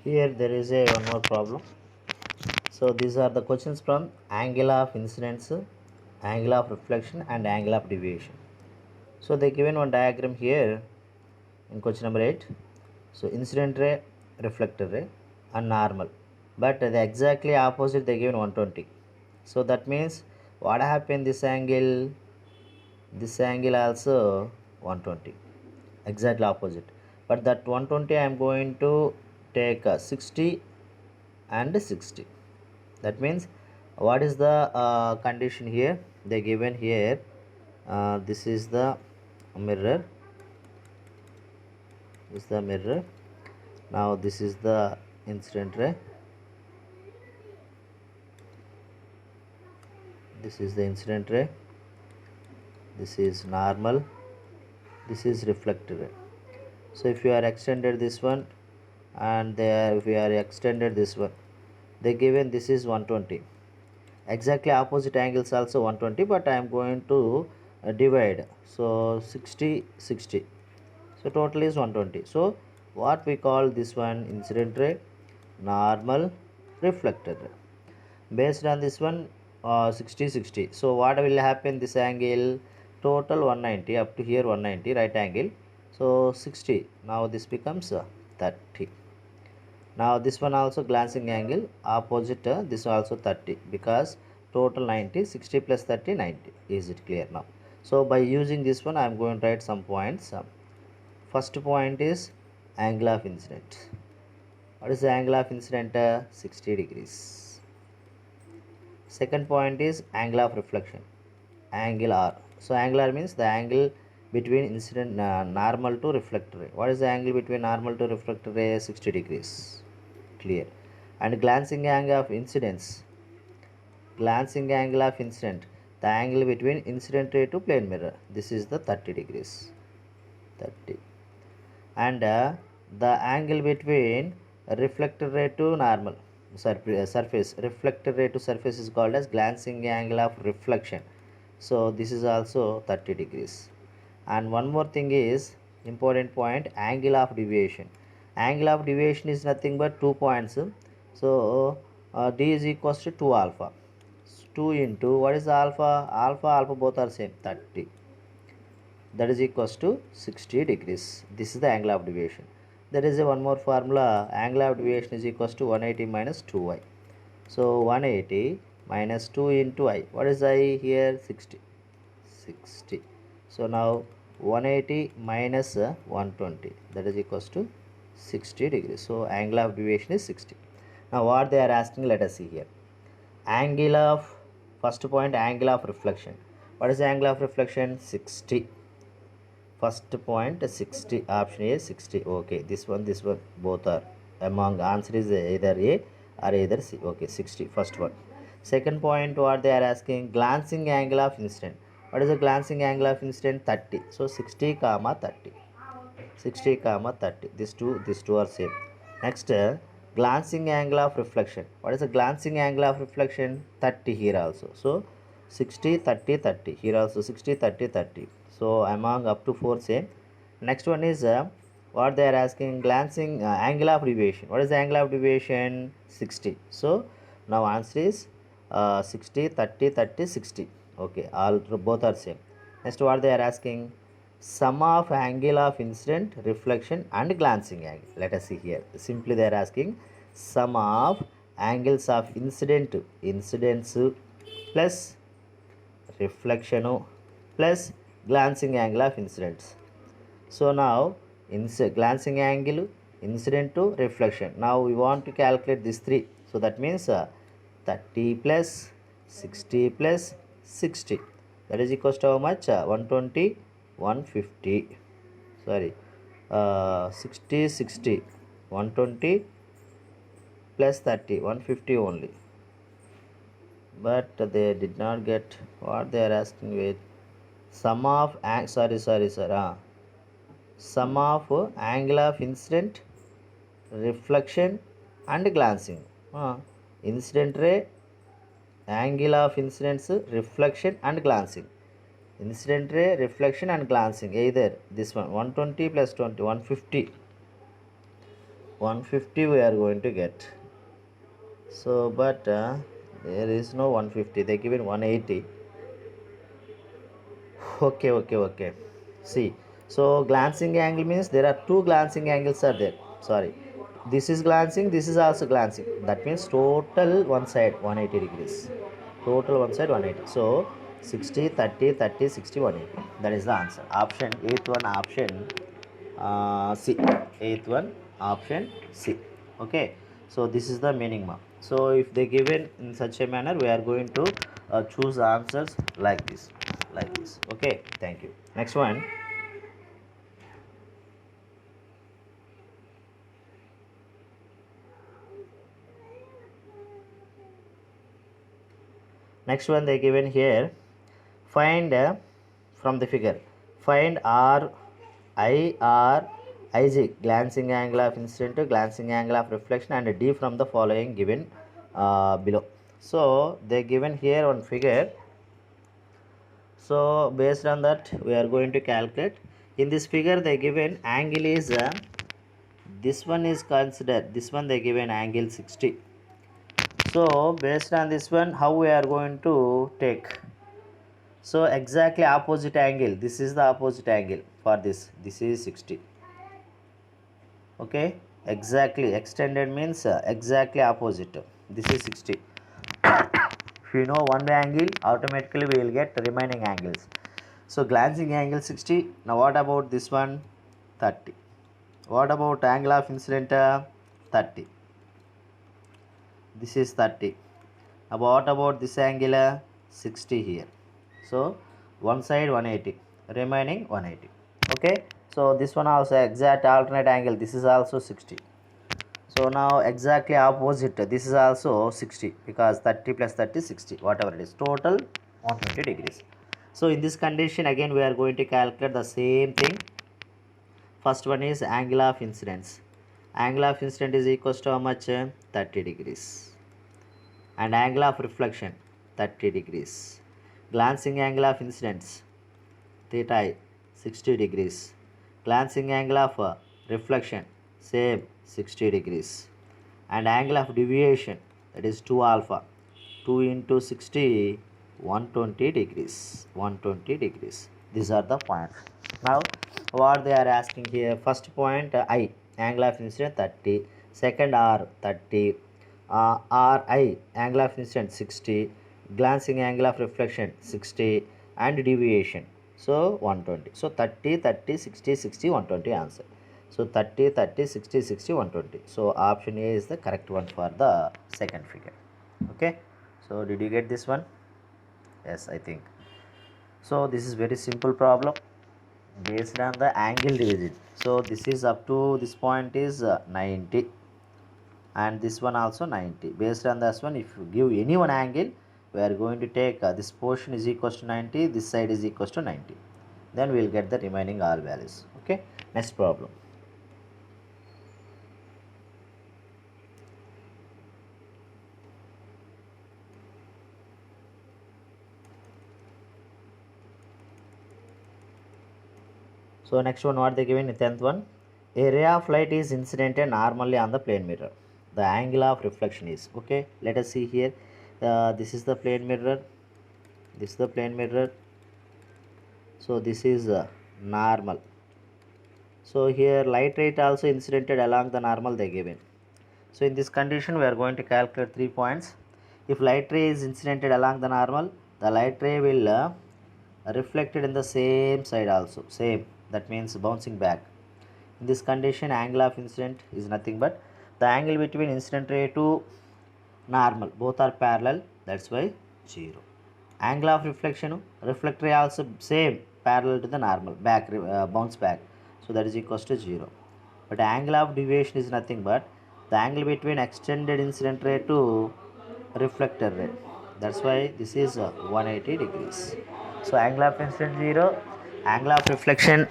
Here there is a one more problem. So these are the questions from angle of incidence, angle of reflection and angle of deviation. So they given one diagram here in question number 8. So incident ray, reflector ray and normal. But the exactly opposite they given 120. So that means what happened this angle also 120. Exactly opposite. But that 120 I am going to take 60 and 60. That means what is the condition here they given here. This is the mirror, now this is the incident ray, this is the incident ray, this is normal, this is reflector ray. So if you are extended this one and there if we are extended this one, they given this is 120. Exactly opposite angles also 120, but I am going to divide. So 60 60, so total is 120. So what we call this one incident ray, normal, reflector ray. Based on this one 60 60, so what will happen, this angle total 190 up to here 190 right angle, so 60, now this becomes 30. Now this one also glancing angle opposite, this also 30, because total 90, 60 plus 30 90. Is it clear now? So by using this one I am going to write some points. First point is angle of incident. What is the angle of incident? 60 degrees. Second point is angle of reflection, angle R. So angular means the angle between incident normal to reflector ray. What is the angle between normal to reflector ray? 60 degrees. Clear. And glancing angle of incidence, glancing angle of incident, the angle between incident ray to plane mirror, this is the 30 degrees. 30. And the angle between reflector ray to normal surface, reflector ray to surface is called as glancing angle of reflection. So this is also 30 degrees. And one more thing is important point, angle of deviation. Angle of deviation is nothing but 2 points. So d is equals to 2 alpha. 2 into what is alpha? Alpha both are same, 30. That is equals to 60 degrees. This is the angle of deviation. There is a one more formula, angle of deviation is equals to 180 minus 2y. So 180 minus 2 into I. What is I here? 60. 60. So now 180 minus 120, that is equals to 60 degrees. So angle of deviation is 60. Now what they are asking, let us see here. Angle of, first point, angle of reflection. What is the angle of reflection? 60. First point 60, option A 60. Okay, this one both are among, answer is either A or either C. Okay, 60 first one. Second point, what they are asking, glancing angle of incident. What is the glancing angle of incident? 30. So 60 comma 30, 60 comma 30, these two are same. Next glancing angle of reflection. What is the glancing angle of reflection? 30 here also. So 60 30 30, here also 60 30 30. So among up to 4 same. Next one is what they are asking, glancing angle of deviation. What is the angle of deviation? 60. So now answer is 60 30 30 60. Okay, all both are same. Next what they are asking, sum of angle of incident, reflection and glancing angle. Let us see here. Simply they are asking sum of angles of incident, incidence plus reflection plus glancing angle of incidents. So now glancing angle, incident to reflection. Now we want to calculate these three. So that means 30 plus 60 plus 60. That is equals to how much? 120, 150. Sorry, 60 60, 120 plus 30, 150 only. But they did not get what they are asking with sum of sum of angle of incident, reflection and glancing. Incident ray, angle of incidence, reflection and glancing. Incident ray, reflection and glancing, either this one 120 plus 20, 150. 150 we are going to get. So but there is no 150, they given 180. Okay. See, so glancing angle means there are two glancing angles are there. Sorry, this is glancing, this is also glancing. That means total one side 180 degrees. Total one side 180. So 60, 30, 30, 60, 180. That is the answer. Option eighth one, option C. Eighth one, option C. Okay. So this is the meaning mark. So if they given in such a manner, we are going to choose answers like this, like this. Okay. Thank you. Next one. Next one they given here. Find from the figure. Find R I R I G glancing angle of incident, glancing angle of reflection, and D from the following given below. So they given here on figure. So based on that we are going to calculate. In this figure they given angle is this one is considered, this one they given angle 60. So based on this one, how we are going to take? So exactly opposite angle, this is the opposite angle for this is 60. Okay, exactly extended means exactly opposite, this is 60. If you know one angle, automatically we will get remaining angles. So glancing angle 60. Now what about this one? 30. What about angle of incident? 30. This is 30. Now what about this angle? 60 here. So one side 180, remaining 180. Okay. So this one also exact alternate angle. This is also 60. So now exactly opposite. This is also 60 because 30 plus 30 60. Whatever it is. Total 120 degrees. So in this condition again we are going to calculate the same thing. First one is angle of incidence. Angle of incidence is equals to how much? 30 degrees. And angle of reflection 30 degrees. Glancing angle of incidence theta I 60 degrees. Glancing angle of reflection same 60 degrees. And angle of deviation, that is 2 alpha, 2 into 60, 120 degrees. 120 degrees. These are the points. Now what they are asking here, first point I, angle of incidence 30, second R 30, RI, angle of incidence 60, glancing angle of reflection 60, and deviation so 120. So 30, 30, 60, 60, 120 answer. So 30, 30, 60, 60, 120. So option A is the correct one for the second figure. Okay. So did you get this one? Yes, I think. So this is very simple problem based on the angle division. So this is up to this point is 90, and this one also 90. Based on this one, if you give any one angle, we are going to take this portion is equals to 90, this side is equals to 90. Then we will get the remaining all values. Okay. Next problem. So next one, what they given in 10th one, a ray of light is incidented normally on the plane mirror. The angle of reflection is, okay, let us see here. This is the plane mirror, this is the plane mirror. So this is normal. So here light ray also incidented along the normal they given. So in this condition we are going to calculate 3 points. If light ray is incidented along the normal, the light ray will reflected in the same side also, same, that means bouncing back. In this condition angle of incident is nothing but the angle between incident ray to normal, both are parallel, that's why 0. Angle of reflection, reflect ray also same, parallel to the normal, back bounce back, so that is equals to 0. But angle of deviation is nothing but the angle between extended incident ray to reflector ray, that's why this is 180 degrees. So angle of incident 0, angle of reflection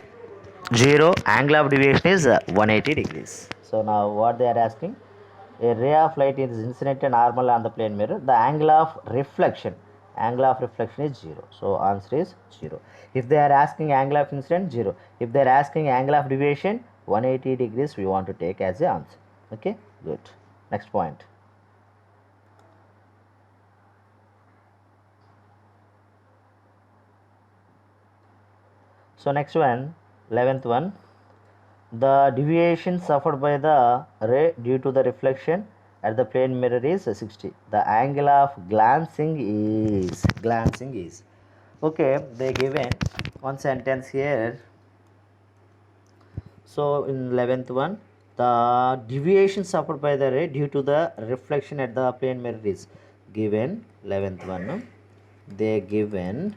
0, angle of deviation is 180 degrees. So now what they are asking, a ray of light is incident normal on the plane mirror, the angle of reflection is 0. So answer is 0. If they are asking angle of incident, 0. If they are asking angle of deviation, 180 degrees we want to take as the answer. Okay, good. Next point. So next one, 11th one, the deviation suffered by the ray due to the reflection at the plane mirror is 60. The angle of glancing is okay. They given one sentence here. So in 11th one, the deviation suffered by the ray due to the reflection at the plane mirror is given. 11th one, no? They given.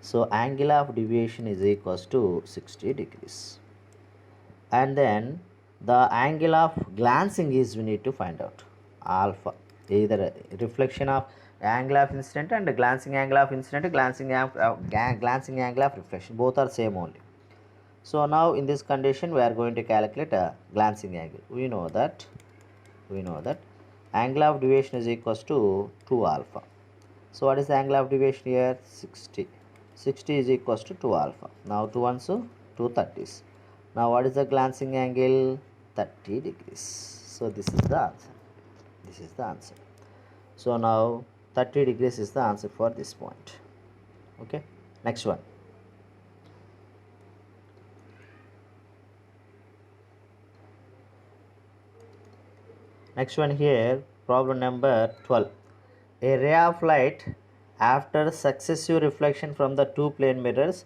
So angle of deviation is equals to 60 degrees. And then the angle of glancing is we need to find out alpha, either reflection of angle of incident and glancing angle of incident, glancing angle of reflection, both are same only. So now in this condition we are going to calculate a glancing angle. We know that angle of deviation is equals to 2 alpha. So what is the angle of deviation here? 60. 60 is equals to 2 alpha. Now 2 ones, 2 30s. Now what is the glancing angle? 30 degrees. So this is the answer. So now 30 degrees is the answer for this point. Okay, next one. Next one here, problem number 12. A ray of light after successive reflection from the two plane mirrors,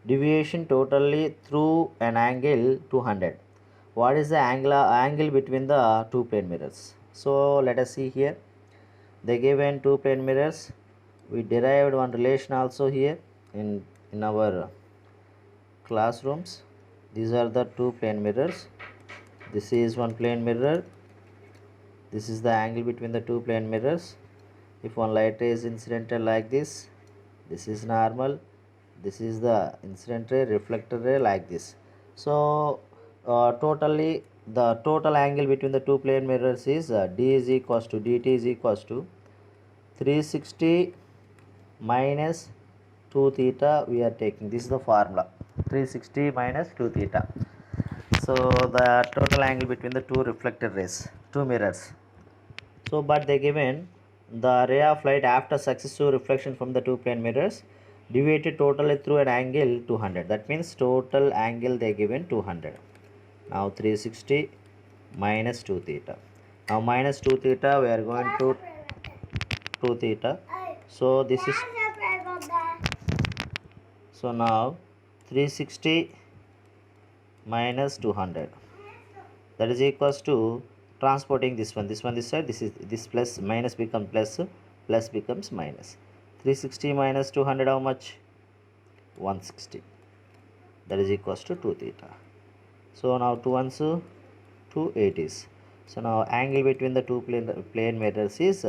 deviation totally through an angle 200. What is the angle between the two plane mirrors? So let us see here. They given two plane mirrors. We derived one relation also here in our classrooms. These are the two plane mirrors. This is one plane mirror. This is the angle between the two plane mirrors. If one light ray is incidental like this is normal, this is the incident ray, reflector ray like this. So totally the total angle between the two plane mirrors is d is equals to dt is equals to 360 minus 2 theta. We are taking, this is the formula, 360 minus 2 theta. So the total angle between the two reflected rays, two mirrors. So but they given the ray of light after successive reflection from the two plane mirrors deviated totally through an angle 200. That means total angle they given 200. Now 360 minus 2 theta. Now minus 2 theta we are going to 2 theta. So this is, so now 360 minus 200, that is equals to transporting this one this side, this plus minus becomes plus, plus becomes minus. 360 minus 200 how much? 160, that is equals to 2 theta. So now 2 ones, 2 80s. So now angle between the two plane mirrors is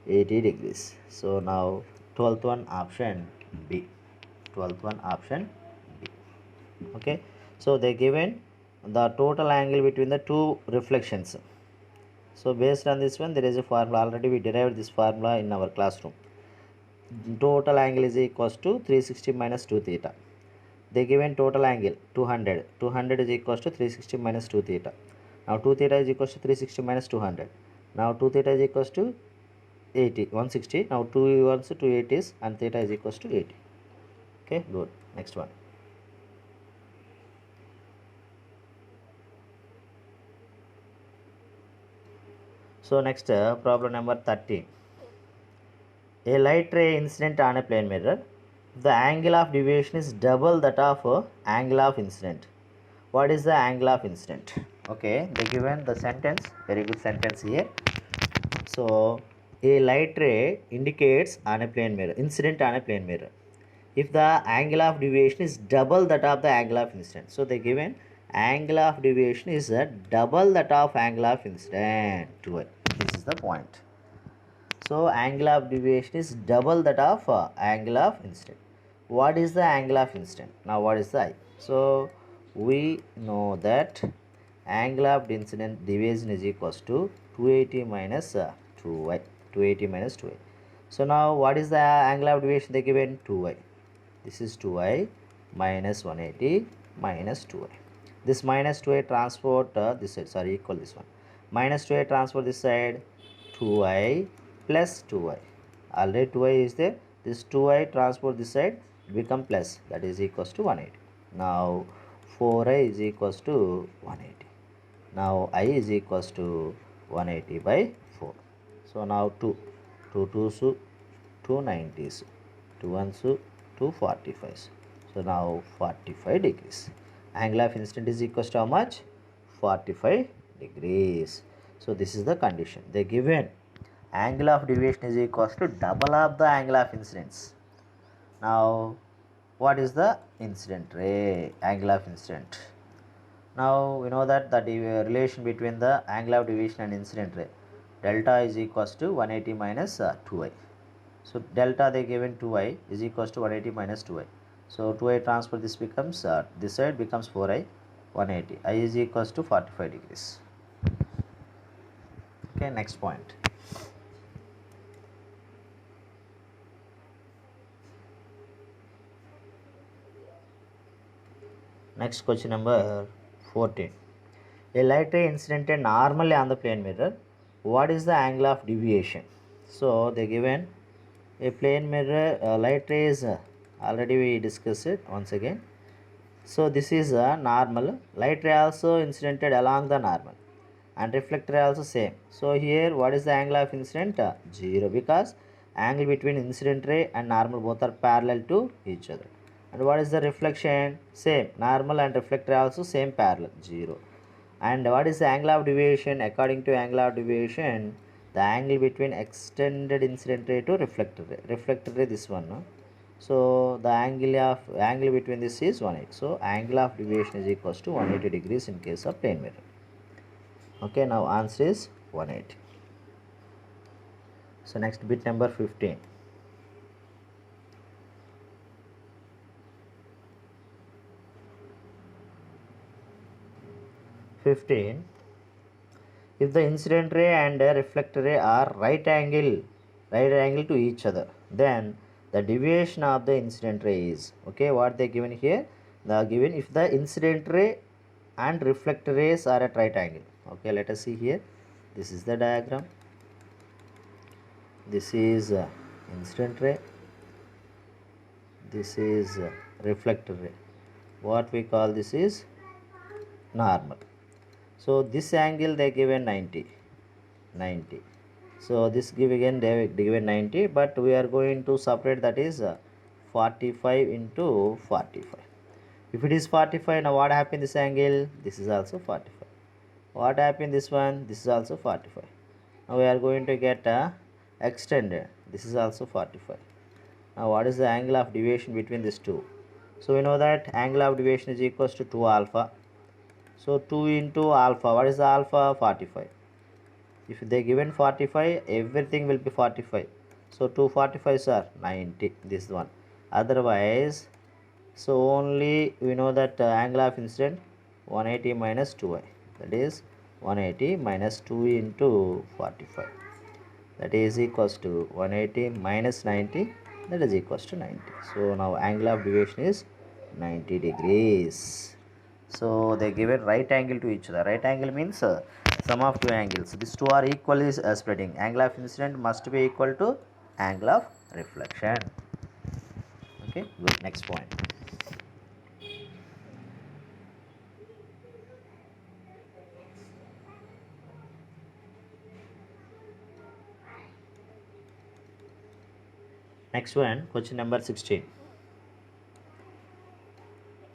80 degrees. So now 12th one option B. 12th one option B. Okay, so they given the total angle between the two reflections. So based on this one there is a formula, already we derived this formula in our classroom. Total angle is equals to 360 minus 2 theta. They given total angle 200. 200 is equals to 360 minus 2 theta. Now 2 theta is equals to 360 minus 200. Now 2 theta is equals to 80, 160. Now 2 ones, 2 80s, and theta is equals to 80. Okay, good. Next one. So next problem number 13. A light ray incident on a plane mirror. The angle of deviation is double that of angle of incident. What is the angle of incident? Okay, they given the sentence, very good sentence here. So a light ray indicates on a plane mirror, incident on a plane mirror, if the angle of deviation is double that of the angle of incident. So they given angle of deviation is double that of angle of incident. This is the point. So angle of deviation is double that of angle of incident. What is the angle of incident? Now what is the I? So we know that angle of incident deviation is equals to 280 minus 2y. 280 minus 2y. So now what is the angle of deviation they given? 2y. This is 2y minus 180 minus 2y. This minus 2i transport this side, sorry, equal this one. Minus 2i transport this side, 2i plus 2i. Already 2i is there. This 2i transport this side, become plus, that is equals to 180. Now 4i is equals to 180. Now I is equals to 180 by 4. So now 2 2s 290s, 2 1s 245s. So now 45 degrees. Angle of incident is equals to how much? 45 degrees. So this is the condition. They given angle of deviation is equals to double of the angle of incidence. Now what is the incident ray? Angle of incident. Now we know that the relation between the angle of deviation and incident ray, delta is equals to 180 minus 2i. So delta they given 2i is equals to 180 minus 2i. So 2i transfer, this becomes this side becomes 4i, 180. I is equals to 45 degrees. Okay, next point. Next question number 14. A light ray incidented normally on the plane mirror. What is the angle of deviation? So they given a plane mirror light ray is already we discussed it once again. So this is a normal. Light ray also incidented along the normal, and reflector also same. So here what is the angle of incident? 0, because angle between incident ray and normal both are parallel to each other. And what is the reflection? Same. Normal and reflector also same, parallel, 0. And what is the angle of deviation? According to angle of deviation, the angle between extended incident ray to reflector ray. Reflector ray this one, no? So the angle between this is 180. So angle of deviation is equals to 180 degrees in case of plane mirror. Okay, now answer is 180. So next bit number 15. 15. If the incident ray and reflector ray are right angle to each other, then the deviation of the incident ray is, okay, what they given here, they are given if the incident ray and reflector rays are at right angle. Okay, let us see here. This is the diagram. This is incident ray, this is reflector ray. What we call this is normal. So this angle they given 90. So this give again they given 90, but we are going to separate, that is 45 into 45. If it is 45, now what happened this angle? This is also 45. What happened this one? This is also 45. Now we are going to get extended. This is also 45. Now what is the angle of deviation between these two? So we know that angle of deviation is equals to 2 alpha. So 2 into alpha, what is the alpha? 45. If they given 45, everything will be 45. So 2 45s are 90, this one. Otherwise, so only we know that angle of incident 180 minus 2i, that is 180 minus 2 into 45, that is equals to 180 minus 90, that is equals to 90. So now angle of deviation is 90 degrees. So they give a right angle to each other. Right angle means sum of two angles. These two are equally spreading. Angle of incident must be equal to angle of reflection. Okay, good. Next point. Next one, question number 16.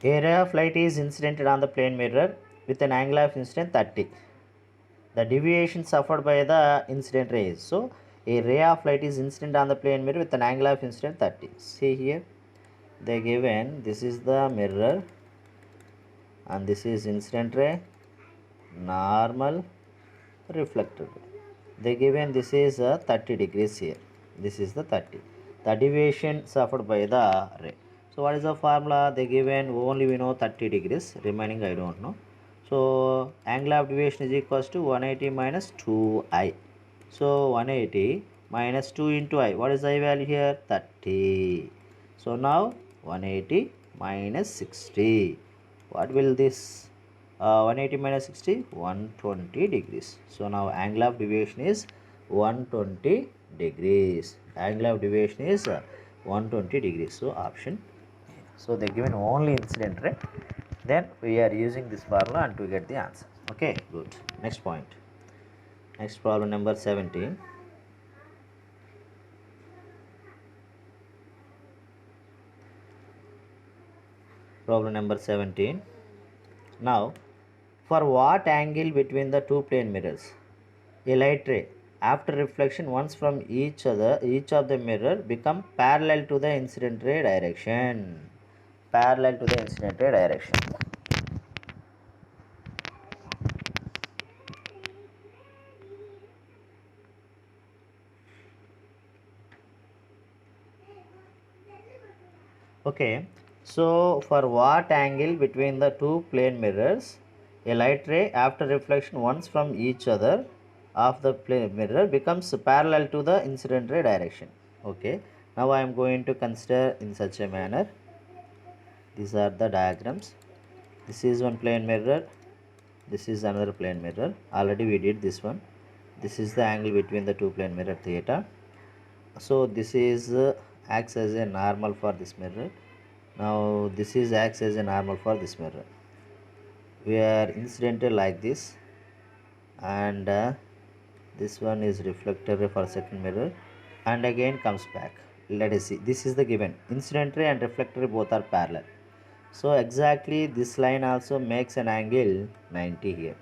A ray of light is incidented on the plane mirror with an angle of incident 30. The deviation suffered by the incident rays. So a ray of light is incident on the plane mirror with an angle of incident 30. See here, they given this is the mirror and this is incident ray, normal, reflected ray. They given this is 30 degrees here. This is the 30. The deviation suffered by the ray. So what is the formula? They given only we know 30 degrees. Remaining I don't know. So angle of deviation is equals to 180 minus 2i. So 180 minus 2 into I. What is the I value here? 30. So now 180 minus 60. What will this? 180 minus 60, 120 degrees. So now angle of deviation is 120 degrees. Angle of deviation is 120 degrees. So option. So they given only incident ray. Then we are using this formula and to get the answer. Okay, good. Next point. Next problem number 17. Problem number 17. Now, for what angle between the two plane mirrors? A light ray after reflection once from each of the mirror become parallel to the incident ray direction. Parallel to the incident ray direction. Okay, so for what angle between the two plane mirrors, a light ray after reflection once from each other of the plane mirror becomes parallel to the incident ray direction. Okay, now I am going to consider in such a manner. These are the diagrams. This is one plane mirror. This is another plane mirror. Already we did this one. This is the angle between the two plane mirror theta. So this is acts as a normal for this mirror. Now this is acts as a normal for this mirror. We are incidental like this, and this one is reflector for second mirror, and again comes back. Let us see. This is the given incident ray and reflector both are parallel. So exactly this line also makes an angle 90 here.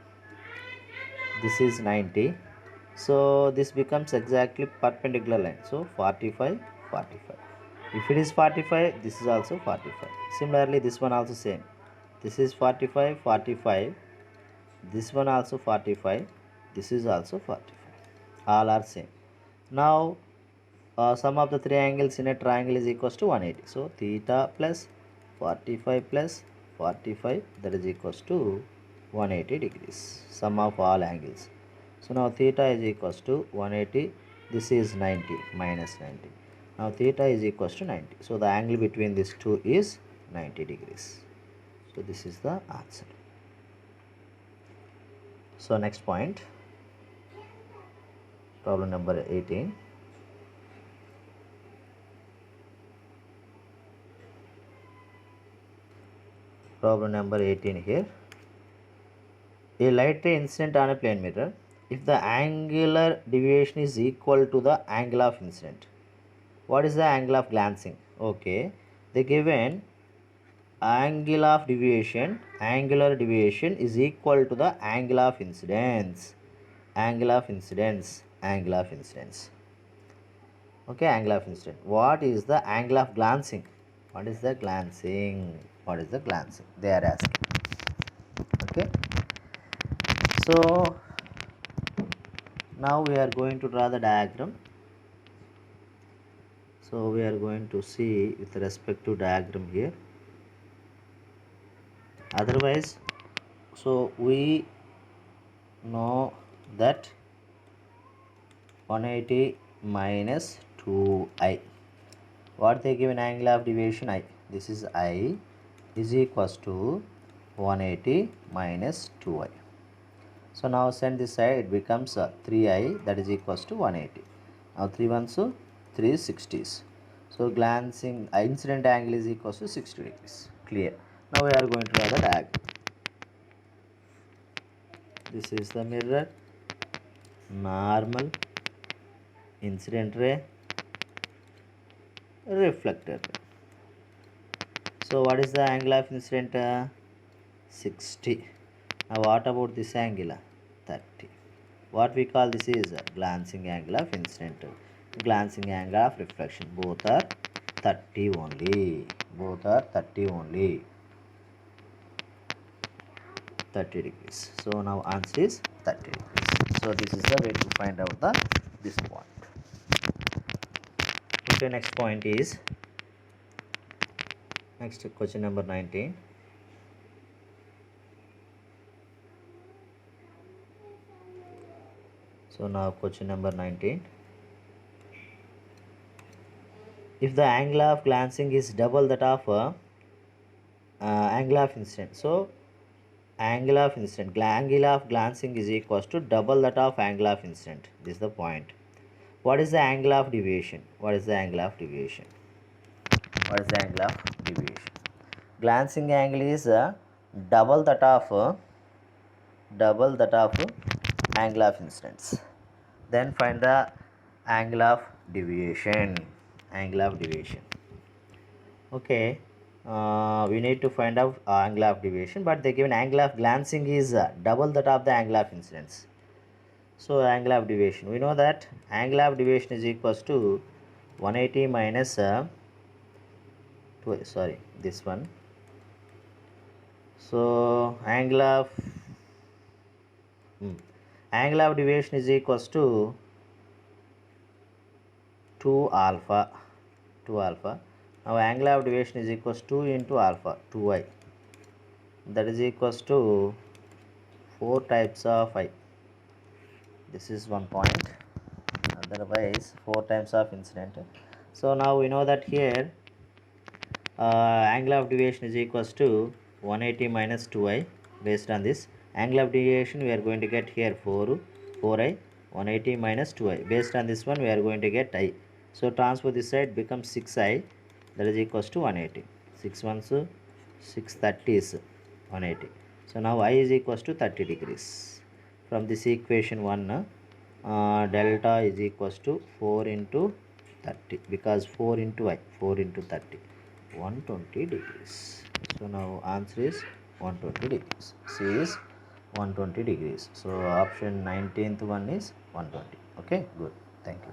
This is 90. So this becomes exactly perpendicular line. So 45, 45. If it is 45, this is also 45. Similarly, this one also same. This is 45, 45. This one also 45. This is also 45. All are same. Now, sum of the three angles in a triangle is equals to 180. So theta plus 45 plus 45, that is equals to 180 degrees. Sum of all angles. So now theta is equals to 180. This is 90 minus 90. Now theta is equals to 90. So the angle between these two is 90 degrees. So this is the answer. So next point, problem number 18. Problem number 18 here. A light ray incident on a plane mirror if the angular deviation is equal to the angle of incident. What is the angle of glancing? Okay, the given angular deviation is equal to the angle of incidence. Angle of incidence. Okay, angle of incidence. What is the angle of glancing? What is the glancing? They are asking. Okay, so now we are going to draw the diagram. So we are going to see with respect to diagram here. Otherwise, so we know that 180 minus 2i. What they give an angle of deviation I. This is I is equals to 180 minus 2i. So now send this side, it becomes 3i, that is equals to 180. Now 3 ones, so 360s. So glancing incident angle is equals to 60 degrees. Clear. Now we are going to draw the diagram. This is the mirror, normal, incident ray, reflector ray. So what is the angle of incident? 60. Now what about this angle? 30. What we call this is glancing angle of incident, glancing angle of reflection. Both are 30 only. 30 degrees. So now answer is 30 degrees. So this is the way to find out this point. Okay, next point is next question number 19. So now question number 19. If the angle of glancing is double that of angle of incident, so angle of incident, angle of glancing is equals to double that of angle of incident. This is the point. What is the angle of deviation? What is the angle of deviation? What is the angle of deviation? Glancing angle is double that of angle of incidence. Then find the angle of deviation. Angle of deviation. Okay, we need to find out angle of deviation, but they given angle of glancing is double that of the angle of incidence. So angle of deviation, we know that angle of deviation is equals to 180 minus this one. So angle of deviation is equals to 2 alpha. Now angle of deviation is equals to 2 into alpha, 2i. That is equals to 4 types of I. This is one point. Otherwise 4 times of incident. So now we know that here angle of deviation is equals to 180 minus 2i. Based on this angle of deviation, we are going to get here 4i, 180 minus 2i. Based on this one, we are going to get I. So transfer this side, becomes 6i, that is equals to 180. 6 ones 630 is 180. So now I is equals to 30 degrees. From this equation 1, delta is equals to 4 into 30, because 4 into I, 4 into 30, 120 degrees. So now answer is 120 degrees. C is 120 degrees. So option 19th one is 120. Okay, good. Thank you.